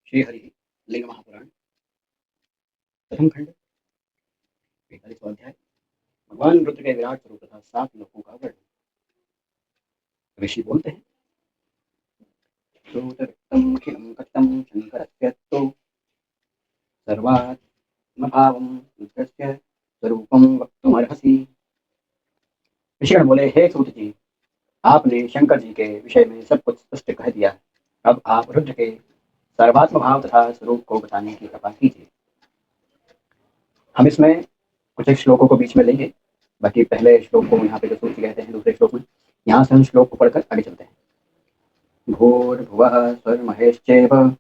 श्री हरि लिंग महापुराण प्रथम खंड 45वां अध्याय। भगवान रुद्र के विराट स्वरूप तथा 7 लोकों का वर्णन। ऋषि बोलते हैं, श्रोतरक्तं खिलं कथितं शंकरस्य तु सर्वात्मभावं रुद्रस्य स्वरूपं वक्तुमर्हसि। ऋषिगण बोले, हे सूत जी, आपने शंकर जी के विषय में सब कुछ स्पष्ट कह दिया। अब आप रुद्र के सर्वात्म भाव तथा स्वरूप को बताने की कृपा कीजिए। हम इसमें कुछ श्लोकों को बीच में लेंगे। बाकी पहले श्लोक को यहाँ पे जो सूची कहते हैं, दूसरे श्लोक में यहाँ से हम श्लोक को पढ़कर आगे चलते हैं। भूर्भुवः स्वर्महेश्चैव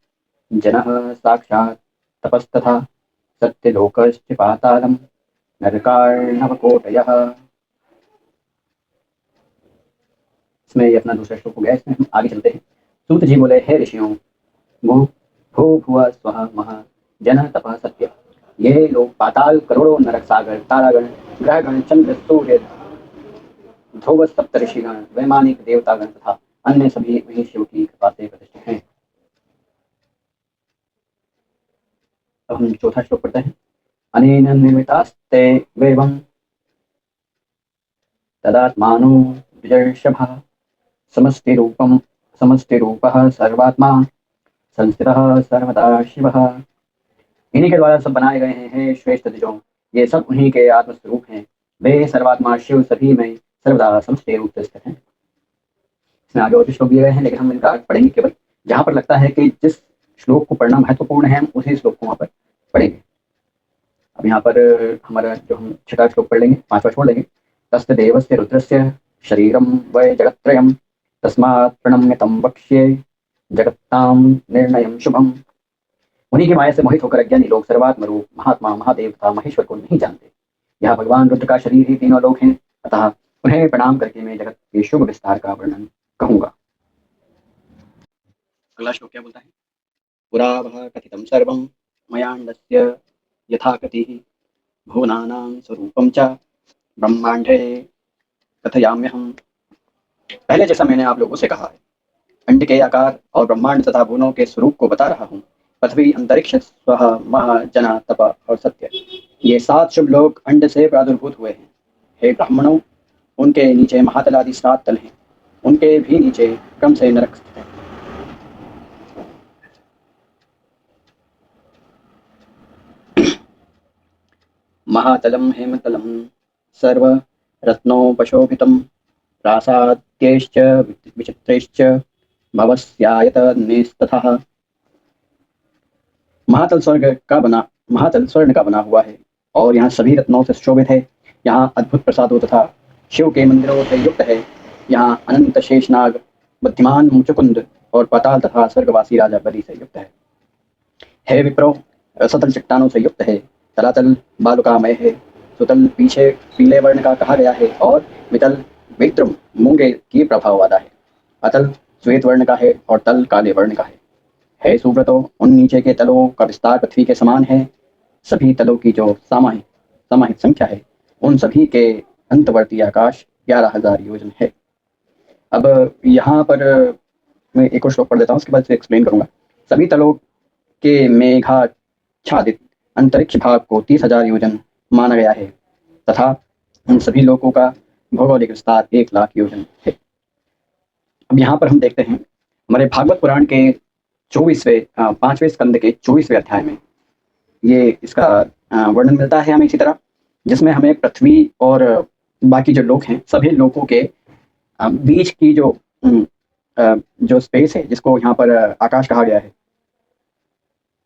जनः साक्षात् तपस्तथा सत्यलोकश्च पातालं नरकार्णवकोटयः। इसमें ये अपना दूसरा श्लोक हो गया। इसमें हम आगे चलते हैं। सूत जी बोले, हे ऋषियों, भू भूर्भुवः स्वः महा जनः तपः सत्य। ये लोग पाताल, करोड़ों नरक, सागर, तारागण, ग्रहगण, चंद्र, सूर्य, ध्रुव, सप्तऋषिगण, वैमानिक देवतागण तथा अन्य सभी वही शिव की कृपा से प्रतिष्ठित हैं। अब हम चौथा श्लोक पढ़ते हैं। अनेन निर्मितास्ते वेवं तदात्मानो द्विजर्षभः समष्टिरूपः सर्वात्मा संस्थितः सर्वदा शिवः। इन्हीं के द्वारा सब बनाए गए हैं, हे श्रेष्ठ द्विजों। ये सब उन्हीं के आत्मस्वरूप हैं। वे सर्वात्मा शिव सभी में सर्वदा समष्टि रूप से स्थित हैं। इसमें आगे और श्लोक दिए गए हैं, लेकिन हम इनका पढ़ेंगे केवल जहाँ पर लगता है कि जिस श्लोक को पढ़ना महत्वपूर्ण है, हम उसी श्लोक को वहाँ पर पढ़ेंगे। अब यहाँ पर हमारा जो हम छठा श्लोक पढ़ लेंगे, 5वां छोड़ लेंगे। तस्य देवस्य रुद्रस्य शरीरम वै जगत्त्रयम् तस्मात् प्रणम्य तं वक्ष्ये जगत्तां निर्णयं शुभम। उन्हीं की माया से मोहित होकर अज्ञानी लोग सर्वात्म रूप महात्मा, महादेव तथा महेश्वर को नहीं जानते। यह भगवान रुद्र का शरीर ही तीनों लोक हैं, अतः उन्हें प्रणाम करके मैं जगत के शुभ विस्तार का वर्णन कहूंगा। अगला श्लोक क्या बोलता है? पुरा वह कथितं सर्वं मयाण्डस्य यथा कतिः भुवनानां स्वरूपं च ब्रह्मांडे कथयाम्यहम्। पहले जैसा मैंने आप लोगों से कहा है, अंड के आकार और ब्रह्मांड तथा भुवनों के स्वरूप को बता रहा हूँ। पृथ्वी, अंतरिक्ष, स्वः, महा, जना, तप और सत्य, ये 7 शुभ लोक अंड से प्रादुर्भूत हुए हैं। हे ब्राह्मणों, उनके नीचे महातल आदि 7 तल हैं। उनके भी नीचे क्रम से नरक स्थित है। महातलम हेमतलम सर्व रत्नोपशोभितं प्रासाद्यैश्च विचित्रैश्च भवस्यायतनेस्ततः। महातल स्वर्ण का बना हुआ है और यहाँ सभी रत्नों से सुशोभित है। यहाँ अद्भुत प्रसादों तथा शिव के मंदिरों से युक्त है। यहाँ अनंत शेषनाग, बुद्धिमान मुचुकुंद और पाताल तथा स्वर्गवासी राजा बलि से युक्त है। हे विप्रो, सतल चट्टानों से युक्त है। तलातल बालुकामय है। सुतल पीछे पीले वर्ण का कहा गया है और वितल विद्रुम मूंगे की प्रभाव वाला है। अतल श्वेत वर्ण का है और तल काले वर्ण का है। हे सुव्रतो, उन नीचे के तलों का विस्तार पृथ्वी के समान है। सभी तलों की जो समाहित संख्या है, उन सभी के अंतवर्ती आकाश 11,000 योजन है। अब यहाँ पर मैं एक और श्लोक पढ़ देता हूँ, उसके बाद से एक्सप्लेन करूंगा। सभी तलों के मेघाच्छादित अंतरिक्ष भाग को 30,000 योजन माना गया है तथा उन सभी लोगों का भौगोलिक विस्तार 1,00,000 योजन है। अब यहाँ पर हम देखते हैं हमारे भागवत पुराण के 5वें स्कंद के 24वें अध्याय में ये इसका वर्णन मिलता है हमें इसी तरह, जिसमें हमें पृथ्वी और बाकी जो लोक हैं, सभी लोकों के बीच की जो स्पेस है, जिसको यहाँ पर आकाश कहा गया है,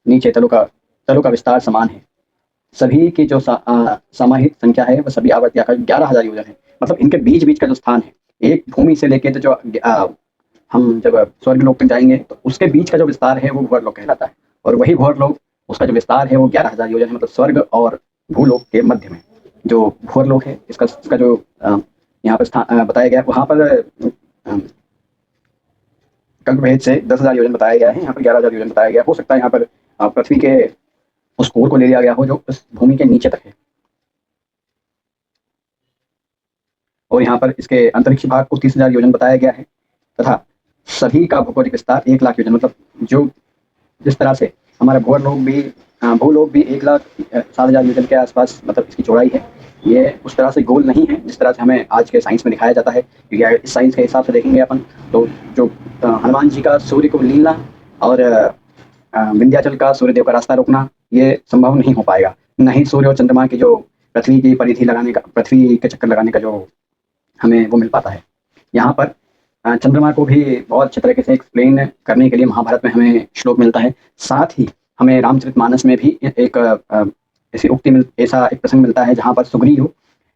नीचे तलों का विस्तार समान है। सभी की जो समाहित संख्या है, वह सभी आवर्ती आकाश 11,000 योजन है। मतलब इनके बीच का जो स्थान है, एक भूमि से लेके तो जो हम जब स्वर्ग लोक तक जाएंगे तो उसके बीच का जो विस्तार है वो भूवर लोक कहलाता है। और वही भूवर लोक, उसका जो विस्तार है वो 11,000 योजन है। मतलब स्वर्ग और भूलोक के मध्य में जो भूवर लोक है, इसका जो यहाँ पर स्थान बताया गया, वहाँ पर कल्पभेद से 10,000 योजन बताया गया है, यहाँ पर 11,000 योजन बताया गया। हो सकता है यहाँ पर पृथ्वी के उस कोर को ले लिया गया हो जो उस भूमि के नीचे तक है। और यहाँ पर इसके अंतरिक्ष भाग को 30,000 योजन बताया गया है तथा सभी का भौगोलिक विस्तार 1,00,000 योजन। मतलब जो जिस तरह से हमारा भूलोक भी 1,07,000 मीटर के आसपास मतलब इसकी चौड़ाई है, ये उस तरह से गोल नहीं है जिस तरह से हमें आज के साइंस में दिखाया जाता है। क्योंकि अगर इस साइंस के हिसाब से देखेंगे अपन तो जो हनुमान जी का सूर्य को लीलना और विंध्याचल का सूर्यदेव का रास्ता रोकना ये संभव नहीं हो पाएगा। न ही सूर्य और चंद्रमा की जो पृथ्वी की परिधि लगाने का, पृथ्वी के चक्कर लगाने का जो हमें वो मिल पाता है। यहाँ पर चंद्रमा को भी बहुत अच्छे तरीके से एक्सप्लेन करने के लिए महाभारत में हमें श्लोक मिलता है। साथ ही हमें रामचरितमानस में भी एक ऐसा एक प्रसंग मिलता है जहाँ पर सुग्रीव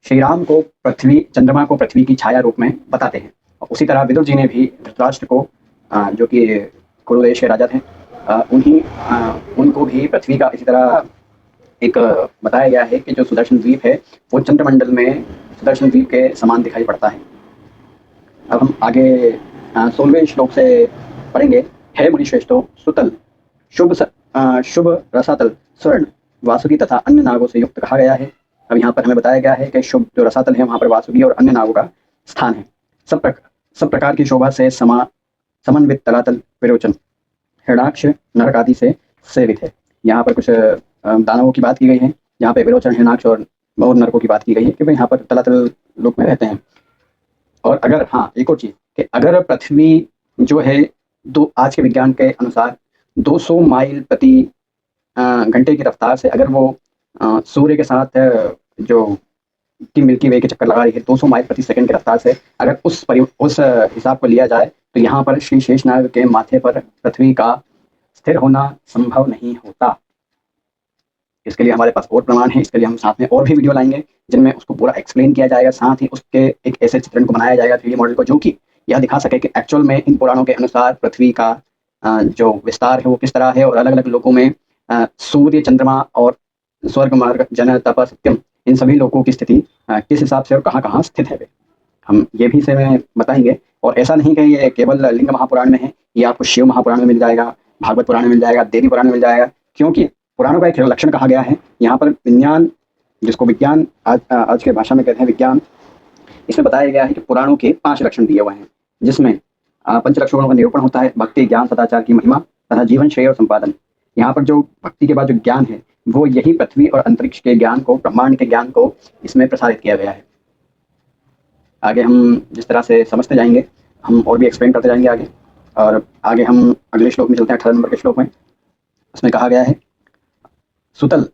श्री राम को चंद्रमा को पृथ्वी की छाया रूप में बताते हैं। और उसी तरह विदुर जी ने भी धृतराष्ट्र को जो कि कुरुदेश के राजा थे उनको भी पृथ्वी का इसी तरह एक बताया गया है कि जो सुदर्शन द्वीप है वो चंद्रमंडल में सुदर्शन द्वीप के समान दिखाई पड़ता है। अब हम आगे 16वें श्लोक से पढ़ेंगे। हे मुनिश्रेष्ठों, सुतल शुभ रसातल स्वर्ण वासुकी तथा अन्य नागों से युक्त कहा गया है। अब यहाँ पर हमें बताया गया है कि शुभ जो रसातल है वहाँ पर वासुकी और अन्य नागों का स्थान है। सब प्रकार की शोभा से समन्वित तलातल विरोचन हिरणाक्ष नरक आदि से सेवित है। यहाँ पर कुछ दानवों की बात की गई है, यहाँ पे विरोचन हिरणाक्ष और नरकों की बात की गई है कि भाई यहाँ पर तलातल लोक में रहते हैं। और अगर हाँ एक और चीज़ कि अगर पृथ्वी जो है आज के विज्ञान के अनुसार 200 माइल प्रति घंटे की रफ्तार से अगर वो सूर्य के साथ जो कि मिल्की वे के चक्कर लगा रही है 200 माइल प्रति सेकंड की रफ्तार से, अगर उस हिसाब को लिया जाए तो यहाँ पर श्री शेषनाग के माथे पर पृथ्वी का स्थिर होना संभव नहीं होता। इसके लिए हमारे पास और प्रमाण है। इसके लिए हम साथ में और भी वीडियो लाएंगे जिनमें उसको पूरा एक्सप्लेन किया जाएगा। साथ ही उसके एक ऐसे चित्रण को बनाया जाएगा 3D मॉडल को जो कि यह दिखा सके कि एक्चुअल में इन पुराणों के अनुसार पृथ्वी का जो विस्तार है वो किस तरह है और अलग अलग लोगों में सूर्य चंद्रमा और स्वर्ग मार्ग जन तप सत्यम इन सभी लोगों की स्थिति किस हिसाब से और कहाँ कहाँ स्थित है हम ये भी से में बताएंगे। और ऐसा नहीं कि ये केवल लिंग महापुराण में है, ये आपको शिव महापुराण में मिल जाएगा, भागवत पुराण में मिल जाएगा, देवी पुराण में मिल जाएगा। क्योंकि पुराणों का एक लक्षण कहा गया है यहाँ पर विज्ञान, जिसको विज्ञान आज के भाषा में कहते हैं विज्ञान, इसमें बताया गया है कि पुराणों के 5 लक्षण दिए हुए हैं जिसमें 5 लक्षणों का निरूपण होता है। भक्ति, ज्ञान, सदाचार की महिमा तथा जीवन श्रेय और संपादन। यहाँ पर जो भक्ति के बाद जो ज्ञान है वो यही पृथ्वी और अंतरिक्ष के ज्ञान को, ब्रह्मांड के ज्ञान को इसमें प्रसारित किया गया है। आगे हम जिस तरह से समझते जाएंगे हम और भी एक्सप्लेन करते जाएंगे आगे। और आगे हम अगले श्लोक में चलते हैं 18 नंबर के श्लोक में। उसमें कहा गया है सुतल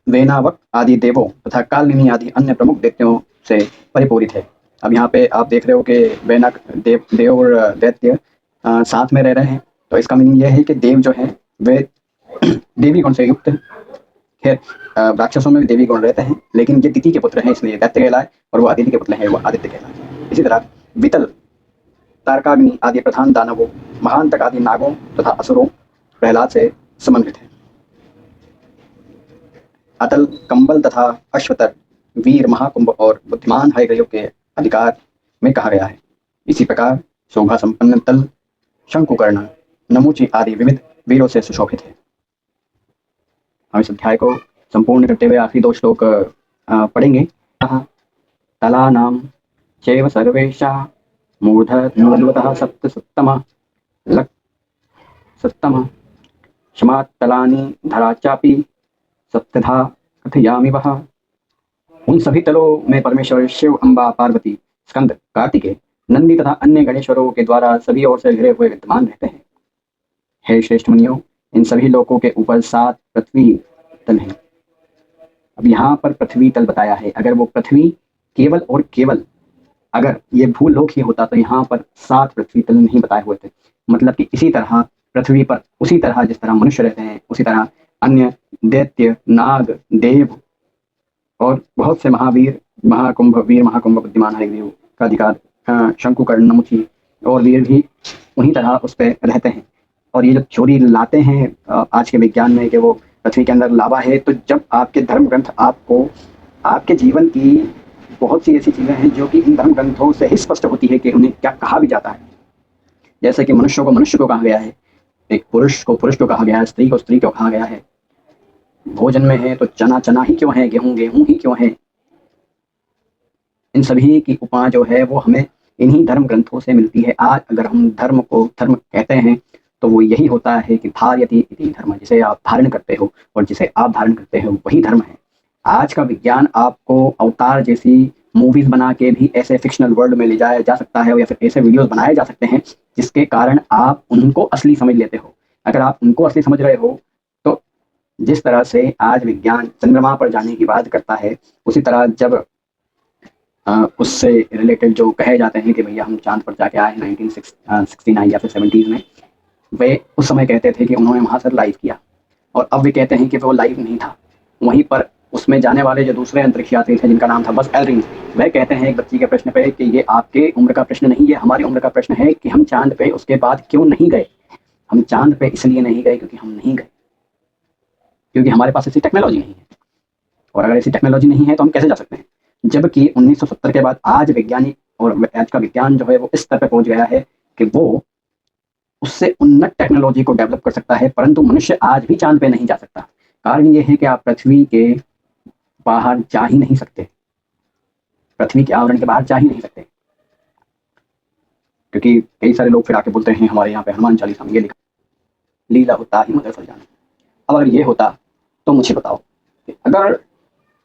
वेनावक आदि देवों तथा कालनेमी आदि अन्य प्रमुख दैत्यों से परिपूरित है। अब यहाँ पे आप देख रहे हो कि वेनक देव और दैत्य साथ में रह रहे हैं, तो इसका मीनिंग यह है कि देव जो है वे देवी गुण से युक्त। खैर राक्षसों में भी देवी गुण रहते हैं, लेकिन ये तिथि के पुत्र हैं इसलिए दैत्य कहलाए, और वो आदित्य के पुत्र हैं वो आदित्य कहलाए। इसी तरह वितल तारकाग्नि आदि प्रधान दानवों, महांतक आदि नागों तथा असुरों प्रहलाद से समन्वित है। अतल कंबल तथा अश्वतर वीर महाकुंभ और बुद्धिमान हयग्रीव के अधिकार में कहा गया है। इसी प्रकार शोभा संपन्न तल शंकुकर्ण नमूची आदि विविध वीरों से सुशोभित है। हम इस अध्याय को संपूर्ण करते हुए आखिरी 2 श्लोक पढ़ेंगे। तला नाम चैव सर्वेशा मूर्धन्वतः सप्तम क्षमातलानि धरा चापि सप्तधा कथयामि वह। उन सभी तलों में परमेश्वर शिव, अम्बा, पार्वती, स्कंद, कार्तिकेय, नंदी तथा अन्य गणेश्वरों के द्वारा सभी ओर से घिरे हुए विद्यमान रहते हैं। हे श्रेष्ठ मुनियों, इन सभी लोकों के ऊपर 7 पृथ्वी तल हैं। अब यहाँ पर पृथ्वी तल बताया है। अगर वो पृथ्वी केवल और केवल अगर ये भूलोक ही होता तो यहाँ पर 7 पृथ्वी तल नहीं बताए हुए थे। मतलब कि इसी तरह पृथ्वी पर उसी तरह जिस तरह मनुष्य रहते हैं उसी तरह अन्य दैत्य, नाग, देव और बहुत से वीर महाकुंभ बुद्धिमान हयग्रीव का अधिकार, शंकुकर्ण नमुची और वीर भी उन्हीं तरह उस पर रहते हैं। और ये जब चोरी लाते हैं आज के विज्ञान में कि वो पृथ्वी के अंदर लावा है, तो जब आपके धर्म ग्रंथ आपको आपके जीवन की बहुत सी ऐसी चीज़ें हैं जो कि इन धर्म ग्रंथों से ही स्पष्ट होती है कि उन्हें क्या कहा भी जाता है। जैसे कि मनुष्य को कहा गया है, एक पुरुष को कहा गया है, स्त्री को स्त्री को कहा गया है। भोजन में है तो चना ही क्यों है, गेहूं ही क्यों है। इन सभी की उपमा जो है वो हमें इन्हीं धर्म ग्रंथों से मिलती है। आज अगर हम धर्म कहते हैं तो वो यही होता है कि धार्यति इति धर्म, जिसे आप धारण करते हो और जिसे आप धारण करते हो वही धर्म है। आज का विज्ञान आपको अवतार जैसी मूवीज बना के भी ऐसे फिक्शनल वर्ल्ड में ले जाया जा सकता है, या फिर ऐसे वीडियोस बनाए जा सकते हैं जिसके कारण आप उनको असली समझ लेते हो। अगर आप उनको असली समझ रहे हो तो जिस तरह से आज विज्ञान चंद्रमा पर जाने की बात करता है, उसी तरह जब उससे रिलेटेड जो कहे जाते हैं कि भैया हम चांद पर जाके आए 1969 या फिर 70s में, वे उस समय कहते थे कि उन्होंने वहाँ से लाइव किया, और अब वे कहते हैं कि वो लाइव नहीं था। वहीं पर उसमें जाने वाले जो दूसरे अंतरिक्ष यात्री थे जिनका नाम था बस एल्ड्रिन, वह कहते हैं एक बच्ची के प्रश्न पे कि ये आपके उम्र का प्रश्न नहीं, ये हमारी उम्र का प्रश्न है कि हम चांद पे उसके बाद क्यों नहीं गए। हम चांद पे इसलिए नहीं गए क्योंकि हम नहीं गए, क्योंकि हमारे पास ऐसी टेक्नोलॉजी नहीं है, और अगर ऐसी टेक्नोलॉजी नहीं है तो हम कैसे जा सकते हैं। जबकि 1970 के बाद आज वैज्ञानिक और आज का विज्ञान जो है वो इस स्तर पर पहुंच गया है कि वो उससे उन्नत टेक्नोलॉजी को डेवलप कर सकता है, परंतु मनुष्य आज भी चांद पे नहीं जा सकता। कारण ये है कि आप पृथ्वी के बाहर जा ही नहीं सकते, पृथ्वी के आवरण के बाहर जा ही नहीं सकते, क्योंकि कई सारे लोग फिर आके बोलते हैं हमारे यहाँ पे हनुमान चालीसा में ये लिखा, लीला होता ही मदर जाना। अब अगर ये होता तो मुझे बताओ कि अगर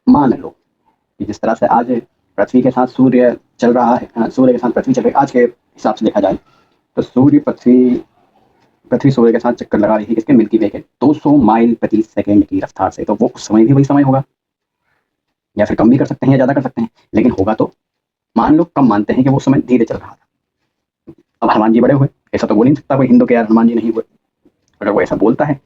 मान लो कि जिस तरह से आज पृथ्वी के साथ सूर्य चल रहा है, सूर्य के साथ पृथ्वी चल रही है, आज के हिसाब से देखा जाए तो सूर्य पृथ्वी सूर्य के साथ चक्कर लगा रही है इसके मिल्की वे के 200 माइल प्रति सेकंड की रफ्तार से, तो वो उस समय भी वही समय होगा, या फिर कम भी कर सकते हैं या ज़्यादा कर सकते हैं, लेकिन होगा तो मान लो कम मानते हैं कि वो समय धीरे चल रहा था। अब हनुमान जी बड़े हुए, ऐसा तो बोल नहीं सकता कोई हिंदू के यार हनुमान जी नहीं हुए। अगर वो ऐसा बोलता है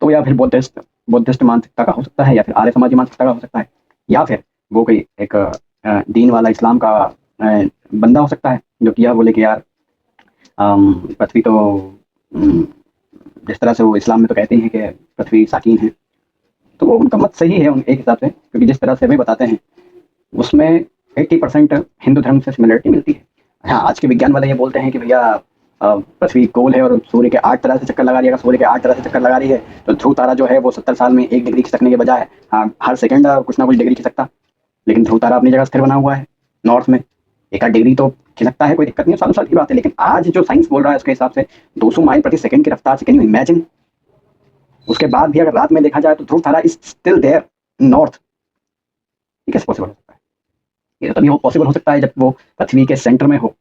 तो या फिर बौद्धिस्ट मानसिकता का हो सकता है, या फिर आर्य समाजी मानसिकता का हो सकता है, या फिर वो कोई एक दीन वाला इस्लाम का बंदा हो सकता है जो कि यह बोले कि यार पृथ्वी तो जिस तरह से वो इस्लाम में तो कहते हैं कि पृथ्वी साकीन है, तो वो उनका मत सही है एक हिसाब से, क्योंकि जिस तरह से वे बताते हैं उसमें 80% हिंदू धर्म से सिमिलरिटी मिलती है। हाँ, आज के विज्ञान वाले ये बोलते हैं कि भैया पृथ्वी गोल है और सूर्य के 8 तरह से चक्कर लगा रही है। अगर सूर्य के 8 तरह से चक्कर लगा रही है तो ध्रुव तारा जो है वो 70 साल में 1 डिग्री खिसकने के बजाय हर सेकंड कुछ ना कुछ डिग्री खिसकता, लेकिन ध्रुव तारा अपनी जगह स्थिर बना हुआ है नॉर्थ में, 1 डिग्री तो खिसकता है, कोई दिक्कत नहीं है, सालों साल की बात है। लेकिन आज जो साइंस बोल रहा है उसके हिसाब से 200 माइल प्रति सेकंड की रफ्तार से, कैन यू इमेजिन। उसके बाद भी अगर रात में देखा जाए तो ध्रुव तारा इज स्टिल देयर नॉर्थ। ये कैसे पॉसिबल हो सकता है? ये तो तभी पॉसिबल हो सकता है जब वो पृथ्वी के सेंटर में हो,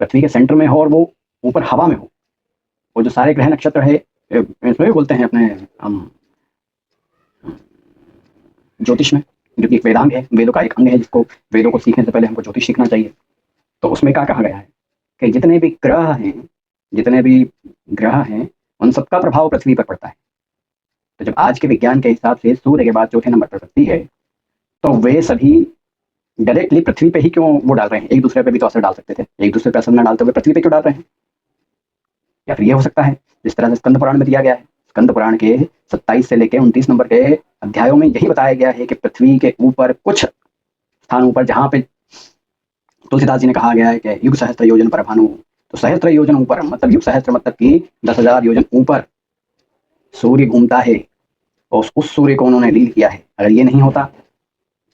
पृथ्वी के सेंटर में हो और वो ऊपर हवा में हो। वो जो सारे ग्रह नक्षत्र है, इसमें भी बोलते हैं अपने ज्योतिष में, जो कि एक वेदांग है, वेदों का एक अंग है, जिसको वेदों को सीखने से पहले हमको ज्योतिष सीखना चाहिए। तो उसमें क्या कहा गया है कि जितने भी ग्रह हैं उन सबका प्रभाव पृथ्वी पर पड़ता है। तो जब आज के विज्ञान के हिसाब से सूर्य के बाद चौथे नंबर पर पृथ्वी है, तो वे सभी डायरेक्टली पृथ्वी पे ही क्यों वो डाल रहे हैं? एक दूसरे पे भी तो असर डाल सकते थे, एक दूसरे पे असर न डालते हुए पृथ्वी पे क्यों डाल रहे हैं? या फिर ये हो सकता है जिस तरह से स्कंद पुराण में दिया गया है, स्कंद पुराण के 27 से लेकर 29 नंबर के अध्यायों में यही बताया गया है कि पृथ्वी के ऊपर कुछ स्थानों पर जहाँ पे तुलसीदास जी ने कहा गया है कि युग सहस्त्र योजन पर भानु, तो सहस्त्र योजन ऊपर मतलब युग सहस्त्र मतलब कि 10,000 योजन ऊपर सूर्य घूमता है, और उस सूर्य को उन्होंने लील किया है। अगर ये नहीं होता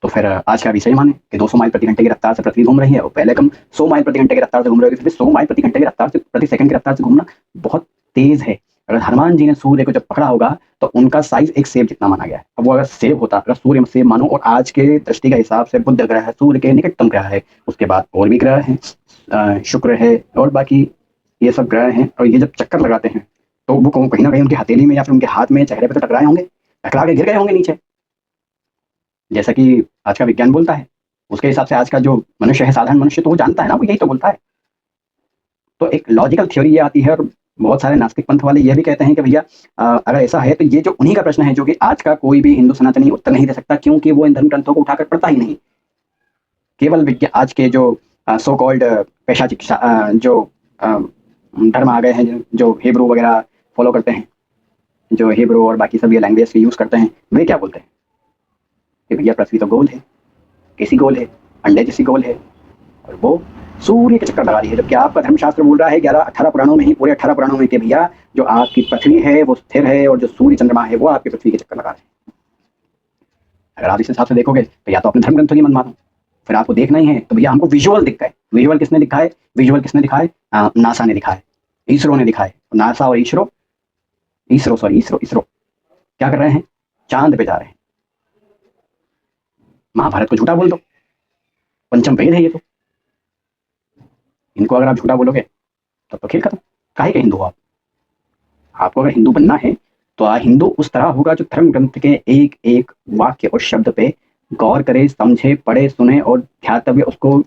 तो फिर आज का विषय माने कि 200 माइल प्रति घंटे की रफ्तार से पृथ्वी घूम रही है, और पहले कम 100 माइल प्रति घंटे की रफ्तार से घूम रही है, फिर 100 माइल प्रति घंटे की रफ्तार से प्रति सेकंड की रफ्तार से घूमना बहुत तेज है। अगर हनुमान जी ने सूर्य को जब पकड़ा होगा तो उनका साइज एक सेब जितना माना गया है। अब वो अगर सेब होता, अगर सूर्य सेब मानो, और आज के दृष्टि के हिसाब से बुध ग्रह है सूर्य के निकटतम ग्रह है, उसके बाद और भी ग्रह हैं, शुक्र है और बाकी ये सब ग्रह हैं, और ये जब चक्कर लगाते हैं तो वो कहीं ना कहीं उनकी हथेली में या फिर उनके हाथ में चेहरे पर तो टकराए होंगे, टकरा के गिर गए होंगे नीचे, जैसा कि आज का विज्ञान बोलता है। उसके हिसाब से आज का जो मनुष्य है, साधारण मनुष्य, तो वो जानता है ना, वो यही तो बोलता है। तो एक लॉजिकल थ्योरी ये आती है, और बहुत सारे नास्तिक पंथ वाले ये भी कहते हैं कि भैया अगर ऐसा है तो ये जो उन्हीं का प्रश्न है जो कि आज का कोई भी हिंदू सनातनी उत्तर नहीं दे सकता, क्योंकि वो इन धर्म ग्रंथों को उठाकर पढ़ता ही नहीं। केवल विज्ञान आज के जो सो कॉल्ड पैशाचिक जो धर्म आ गए हैं, जो हिब्रू वगैरह फॉलो करते हैं, जो हिब्रू और बाकी सभी लैंग्वेज के यूज़ करते हैं, वे क्या बोलते हैं कि भैया पृथ्वी तो गोल है, कैसी गोल है, अंडे जैसी गोल है, और वो सूर्य के चक्कर लगा रही है। जबकि आपका धर्मशास्त्र बोल रहा है 18 पुराणों में ही, पूरे 18 पुराणों में कि भैया जो आपकी पृथ्वी है वो स्थिर है, और जो सूर्य चंद्रमा है वो आपकी पृथ्वी के चक्कर लगा रहे हैं। अगर आप इस हिसाब से देखोगे तो या तो अपने धर्म ग्रंथों की मन मानो, फिर आपको देखना ही है तो भैया हमको विजुअल दिखा है। विजुअल किसने दिखा है? नासा ने दिखा है। इसरो ने दिखाए। नासा और इसरो इसरो सॉरी इसरो इसरो क्या कर रहे हैं? चांद पे जा रहे हैं। महाभारत को झूठा बोल दो, पंचम वेद है ये तो। इनको अगर आप झूठा बोलोगे तब तो खेल खत्म। काहे के हिंदू हो आप? आपको अगर हिंदू बनना है तो हिंदू उस तरह होगा जो धर्म ग्रंथ के एक एक वाक्य और शब्द पे गौर करे, समझे, पढ़े, सुने और ध्यातव्य उसको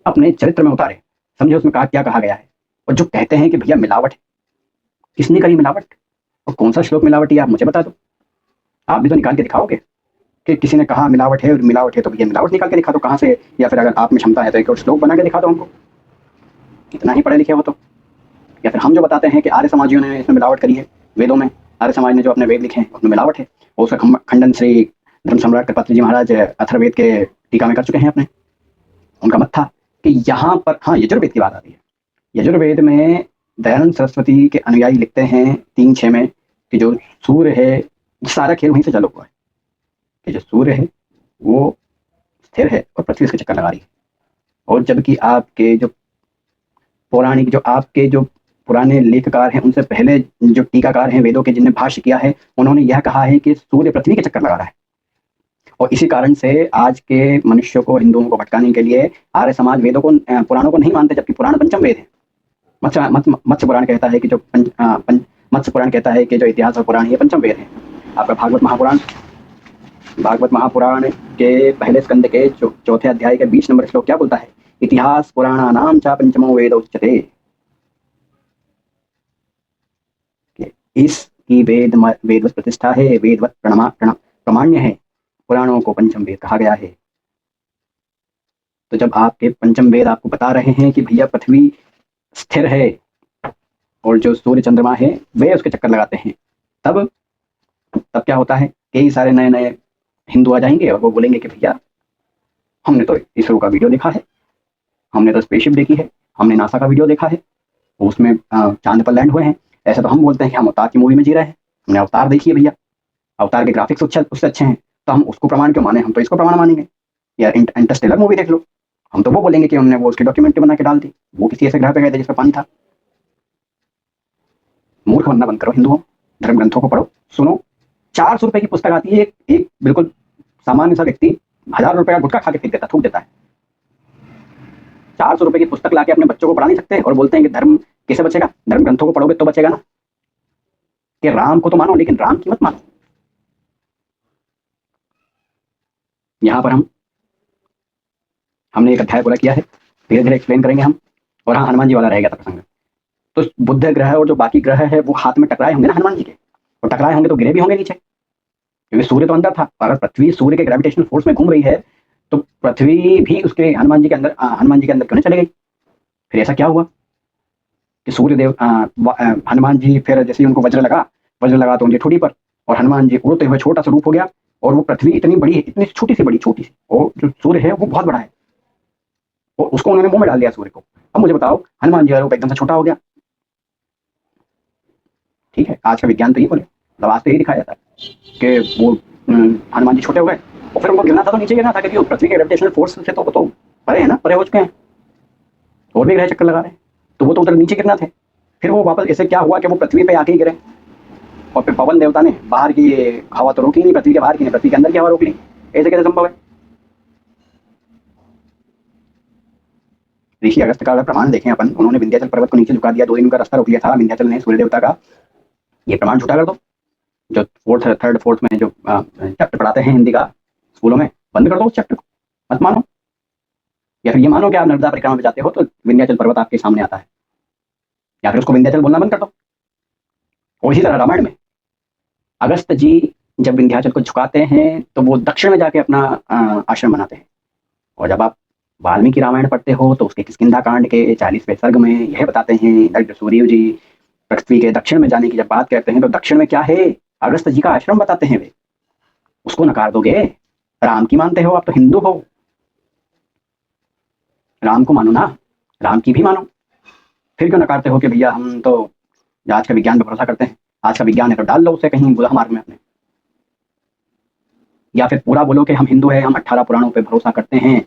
अपने चरित्र में उतारे, समझे उसमें क्या कहा गया है। और जो कहते हैं कि भैया मिलावट है, किसने करी मिलावट? और कौन सा श्लोक मिलावटी है आप मुझे बता दो। आप भी तो निकाल के दिखाओगे कि किसी ने कहा मिलावट है, और मिलावट है तो भैया मिलावट निकाल के दिखा दो कहाँ से। या फिर अगर आप में क्षमता है तो एक और श्लोक बना के दिखा दो हमको, इतना ही पढ़े लिखे हो तो। या फिर हम जो बताते हैं कि आर्य समाजियों ने इसमें मिलावट करी है, वेदों में आर्य समाज ने जो अपने वेद लिखे हैं उसमें मिलावट है, और उसका खंडन श्री धर्म सम्राट कृपात्री जी महाराज अथर्ववेद के टीका में कर चुके हैं अपने। उनका मत था कि यहाँ पर, हाँ यजुर्वेद की बात आती है। यजुर्वेद में दयानंद सरस्वती के अनुयायी लिखते हैं 3:6 में कि जो सूर्य है, सारा खेल वहीं से चालू हुआ है कि जो सूर्य है वो स्थिर है और पृथ्वी इसके चक्कर लगा रही है। और जबकि आपके जो पौराणिक, जो आपके जो पुराने लेखकार हैं, उनसे पहले जो टीकाकार हैं वेदों के, जिनने भाष्य किया है, उन्होंने यह कहा है कि सूर्य पृथ्वी के चक्कर लगा रहा है। और इसी कारण से आज के मनुष्यों को, हिंदुओं को भटकाने के लिए आर्य समाज वेदों को, पुराणों को नहीं मानते, जबकि पुराण पंचम वेद है। मत्स्य पुराण कहता है कि जो मत्स्य पुराण कहता है कि जो इतिहास और पुराण ये पंचम वेद है। आपका भागवत महापुराण के पहले स्कंद के चौथे अध्याय के 20 नंबर श्लोक क्या बोलता है? इतिहास पुराणानाम च पंचमो वेद उच्यते। इसकी वेदवत प्रतिष्ठा है, वेदवत प्रमाण्य है, पुराणों को पंचम वेद कहा गया है। तो जब आपके पंचम वेद आपको बता रहे हैं कि भैया पृथ्वी स्थिर है और जो सूर्य चंद्रमा है वे उसके चक्कर लगाते हैं, तब क्या होता है? कई सारे नए नए हिंदू आ जाएंगे और वो बोलेंगे कि भैया हमने तो इसरो का वीडियो देखा है, हमने तो स्पेसशिप देखी है, हमने नासा का वीडियो देखा है, उसमें चांद पर लैंड हुए हैं। ऐसा तो हम बोलते हैं कि हम अवतार की मूवी में जी रहे हैं, हमने अवतार देखी है भैया, अवतार के ग्राफिक्स उससे अच्छे हैं, तो हम उसको प्रमाण क्यों माने? हम तो इसको प्रमाण मानेंगे। या इंटरस्टेलर मूवी देख लो, हम तो वो बोलेंगे कि हमने वो उसकी डॉक्यूमेंट्री बना के डाल दी, वो किसी ऐसे ग्रह पे गए थे जिसमें पानी था। मूर्ख बनना बंद करो हिंदुओं, धर्म ग्रंथों को पढ़ो, सुनो। 400 रुपए की पुस्तक आती है, एक बिल्कुल सामान्य सा व्यक्ति 1000 रुपए का गुटखा खा के फेंक देता, थूक देता है। 400 रुपए की पुस्तक लाके अपने बच्चों को पढ़ा नहीं सकते और बोलते हैं कि धर्म कैसे बचेगा? धर्म ग्रंथों को पढ़ोगे तो बचेगा ना। कि राम को तो मानो लेकिन राम की मत मानो। यहाँ पर हमने एक अध्याय पूरा किया है, धीरे धीरे एक्सप्लेन करेंगे हम। और हाँ, हनुमान जी वाला रह गया था प्रसंग। तो बुध ग्रह और जो बाकी ग्रह है वो हाथ में टकराए होंगे ना हनुमान जी के, और टकराए होंगे तो गिरे भी होंगे नीचे, क्योंकि सूर्य तो अंदर था। अगर पृथ्वी सूर्य के ग्रेविटेशनल फोर्स में घूम रही है तो पृथ्वी भी उसके हनुमान जी के अंदर क्यों नहीं चले गई? फिर ऐसा क्या हुआ कि सूर्यदेव हनुमान जी, फिर जैसे ही उनको वज्र लगा तो उनकी ठोड़ी पर, और हनुमान जी उड़ते हुए छोटा सा रूप हो गया, और वो पृथ्वी इतनी बड़ी है, इतनी छोटी सी, और जो सूर्य है वो बहुत बड़ा है, और उसको उन्होंने मुंह में डाल दिया सूर्य को। अब मुझे बताओ, हनुमान जी का रूप एकदम से छोटा हो गया। ठीक है, आज का विज्ञान तो ये बोले, मतलब आज तो यही दिखाया जाता है कि वो हनुमान जी छोटे हो गए, और फिर उनको गिरना था तो नीचे गिरना था, क्योंकि पृथ्वी के ग्रेविटेशनल फोर्स से तो परे है ना, परे हो चुके हैं, और भी ग्रह चक्कर लगा रहे हैं, तो वो तो उधर नीचे गिरना थे। फिर वो वापस ऐसे क्या हुआ कि वो पृथ्वी पे आके ही गिरे, और फिर पवन देवता ने बाहर की हवा तो रोकी नहीं, पृथ्वी के बाहर की, पृथ्वी के अंदर की हवा रोक ली। ऐसे कैसे संभव है? ऋषि अगस्त का अगर प्रमाण देखें अपन, उन्होंने विंध्याचल पर्वत को नीचे झुका दिया, 2 दिन का रास्ता रोक लिया था विंध्याचल ने सूर्य देवता का। ये प्रमाण झूठा कर दो। जो थर्ड फोर्थ में जो चैप्टर पढ़ाते हैं हिंदी का स्कूलों में, बंद कर दो उस चैप्टर को, मत मानो। या फिर ये मानो कि आप नर्मदा परिक्रमा में जाते हो तो विंध्याचल पर्वत आपके सामने आता है, या फिर उसको विंध्याचल बोलना बंद कर दो। और इसी तरह रामायण में अगस्त जी जब विंध्याचल को झुकाते हैं तो वो दक्षिण में जाके अपना आश्रम बनाते हैं। और जब आप वाल्मीकि रामायण पढ़ते हो तो उसके किष्किंधा कांड के 40वें सर्ग में यह बताते हैं, सूर्य जी पृथ्वी के दक्षिण में जाने की जब बात करते हैं तो दक्षिण में क्या है? अगस्त जी का आश्रम बताते हैं वे। उसको नकार दोगे? राम की मानते हो आप तो हिंदू हो, राम को मानो ना, राम की भी मानो। फिर क्यों नकारते हो कि भैया हम तो आज का विज्ञान पर भरोसा करते हैं? आज का विज्ञान है तो डाल लो उसे कहीं बुरा मार्ग में अपने। या फिर पूरा बोलो कि हम हिंदू हैं, हम 18 पुराणों पे भरोसा करते हैं,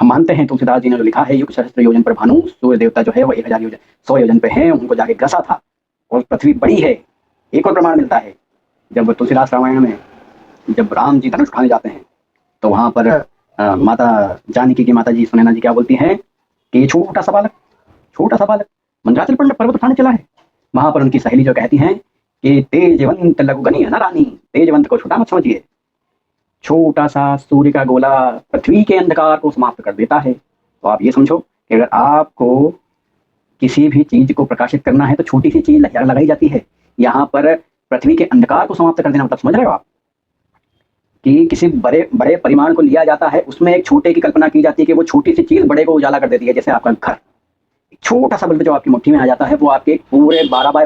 हम मानते हैं तुलसीदास जी ने जो लिखा है, युग सहस्त्र योजन पर भानु, सूर्य देवता जो है वो 1000 योजन 100 योजन पे है, उनको जाके ग्रसा था और पृथ्वी बड़ी है। एक और प्रमाण मिलता है, जब तुलसीदास रामायण में जब राम जी धनुष उठाने जाते हैं तो वहां पर माता जानकी की माता जी सुनैना जी क्या बोलती हैं कि छोटा सा बालक मंदराचल पर्वत उठाने चला है। वहां पर उनकी सहेली जो कहती हैं कि तेजवंत लघुगनी है ना रानी, तेजवंत को छोटा मत समझिए। छोटा सा सूर्य का गोला पृथ्वी के अंधकार को समाप्त कर देता है। तो आप ये समझो कि अगर आपको किसी भी चीज को प्रकाशित करना है तो छोटी सी चीज लगाई जाती है। यहाँ पर पृथ्वी के अंधकार को समाप्त कर देना मतलब समझ रहे हो आप कि किसी बड़े बड़े परिमाण को लिया जाता है, उसमें एक छोटे की कल्पना की जाती है कि वो छोटी सी चीज बड़े को उजाला कर देती है। जैसे आपका घर, छोटा सा बल्ब जो आपकी मुट्ठी में आ जाता है वो आपके पूरे 12 बाय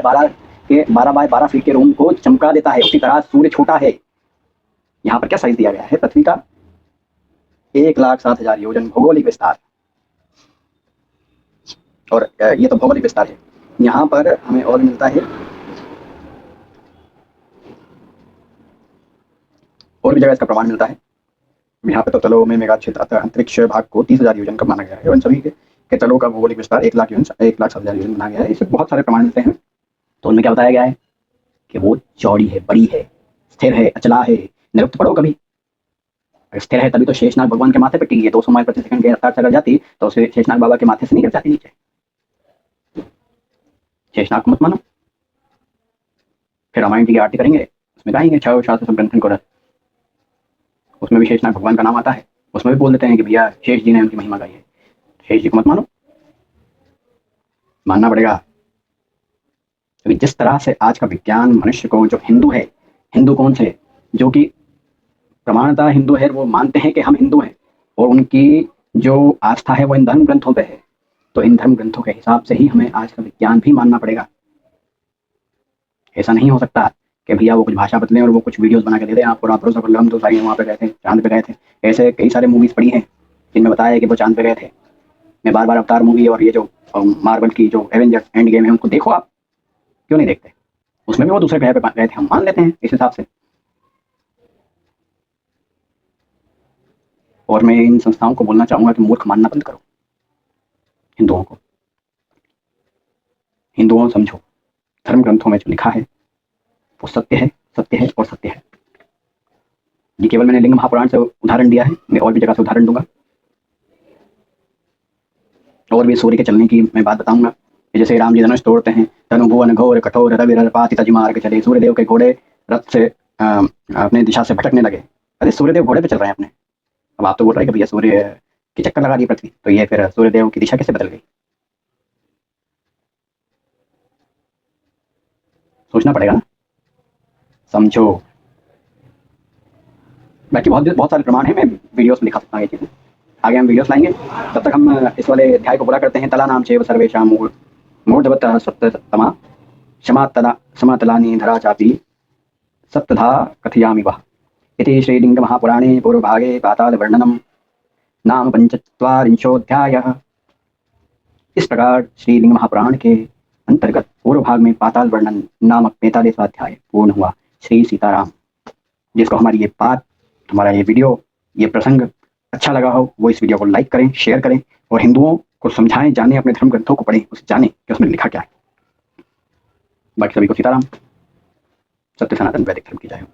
12 फीट के रूम को चमका देता है। उसी तरह सूर्य छोटा है। यहाँ पर क्या साइज दिया गया है पृथ्वी का? 1,07,000 योजन भौगोलिक विस्तार। और ये तो भौगोलिक विस्तार है। यहाँ पर हमें और मिलता है, और भी जगह इसका प्रमाण मिलता है। यहाँ पे तो तलों में मेगा क्षेत्र अतः अंतरिक्ष भाग को 30,000 योजन का माना गया है और इन सभी के तलों का भौगोलिक विस्तार 1,07,000 योजन माना गया है। इससे बहुत सारे प्रमाण मिलते हैं। तो उनमें क्या बताया गया है कि वो चौड़ी है, बड़ी है, स्थिर है, अचला है। निरुक्त पढ़ो कभी। स्थिर है तभी तो शेषनाग भगवान के माथे पर टिकी है। 200 माइल प्रति सेकंड की रफ्तार से अगर जाती तो उसे शेषनाग बाबा के माथे से नहीं गिर जाती नीचे। शेषनाग को मत मानो। फिर रामायण जी की आरती करेंगे, उसमें गाएंगे छाओ शास्त्र सब ग्रंथन को रस, उसमें भी शेषनाग भगवान का नाम आता है। उसमें भी बोल देते हैं कि भैया शेष जी ने उनकी महिमा गाई है। शेष जी को मत मानो, मानना पड़ेगा। क्योंकि जिस तरह से आज का विज्ञान मनुष्य को, जो हिंदू है, हिंदू कौन से, जो कि प्रमाणतः हिंदू है, वो मानते हैं कि हम हिंदू हैं और उनकी जो आस्था है वो इन धर्म ग्रंथों पे है। तो इन धर्म ग्रंथों के हिसाब से ही हमें आज का विज्ञान भी मानना पड़ेगा। ऐसा नहीं हो सकता कि भैया वो कुछ भाषा बदलें और वो कुछ वीडियोस बना के दे दें आपको, आप भरोसा कर लो हम तो सारी वहाँ पे गए थे, चांद पे गए थे। ऐसे कई सारे मूवीज पड़ी हैं जिनमें बताया है कि वो चांद पे गए थे। मैं बार बार अवतार मूवी और ये जो मार्वल की जो एवेंजर्स एंड गेम है उनको देखो, आप क्यों नहीं देखते? उसमें भी वो दूसरे ग्रह पे गए थे, हम मान लेते हैं इस हिसाब से। और मैं इन संस्थाओं को बोलना चाहूंगा कि मूर्ख मानना बंद करो हिंदुओं को। हिंदुओं समझो, धर्म ग्रंथों में जो लिखा है वो सत्य है, सत्य है और सत्य है। ये केवल मैंने लिंग महापुराण से उदाहरण दिया है, मैं और भी जगह से उदाहरण दूंगा। और भी सूर्य के चलने की मैं बात बताऊंगा। जैसे राम जी धनुष तोड़ते हैं, तनु भुवन घोर कठोर रवि रपाति तज मार्ग चले, सूर्यदेव के घोड़े रथ से अपने दिशा से भटकने लगे। अरे सूर्यदेव घोड़े पे चल रहे हैं अपने। अब आप तो बोल रहे हैं कि भैया सूर्य की चक्कर लगा दी पृथ्वी, तो ये फिर सूर्यदेव की दिशा कैसे बदल गई? सोचना पड़ेगा ना, समझो। बाकी बहुत सारे प्रमाण हैं, मैं वीडियोस में दिखा सकता हूँ ये चीज़ें। आगे हम वीडियोस लाएंगे। तब तक हम इस वाले अध्याय को पूरा करते हैं। तला नाम चेव सर्वेशा मूर्धवत सप्तमा समातलानी धरा चापी सप्तधा कथयामि वः इति श्रीलिंग महापुराणे पूर्वभागे पाताल वर्णनम नाम 45वाध्यायः। इस प्रकार श्रीलिंग महापुराण के अंतर्गत पूर्व भाग में पाताल वर्णन नामक 45वां अध्याय पूर्ण हुआ। श्री सीताराम। जिसको हमारी ये बात, हमारा ये वीडियो, ये प्रसंग अच्छा लगा हो वो इस वीडियो को लाइक करें, शेयर करें और हिंदुओं को समझाएं, जाने, अपने धर्म ग्रंथों को पढ़ें, उसे जानें कि उसमें लिखा क्या है। बाकी सभी को सीताराम। सत्य सनातन वैदिक धर्म की जय हो।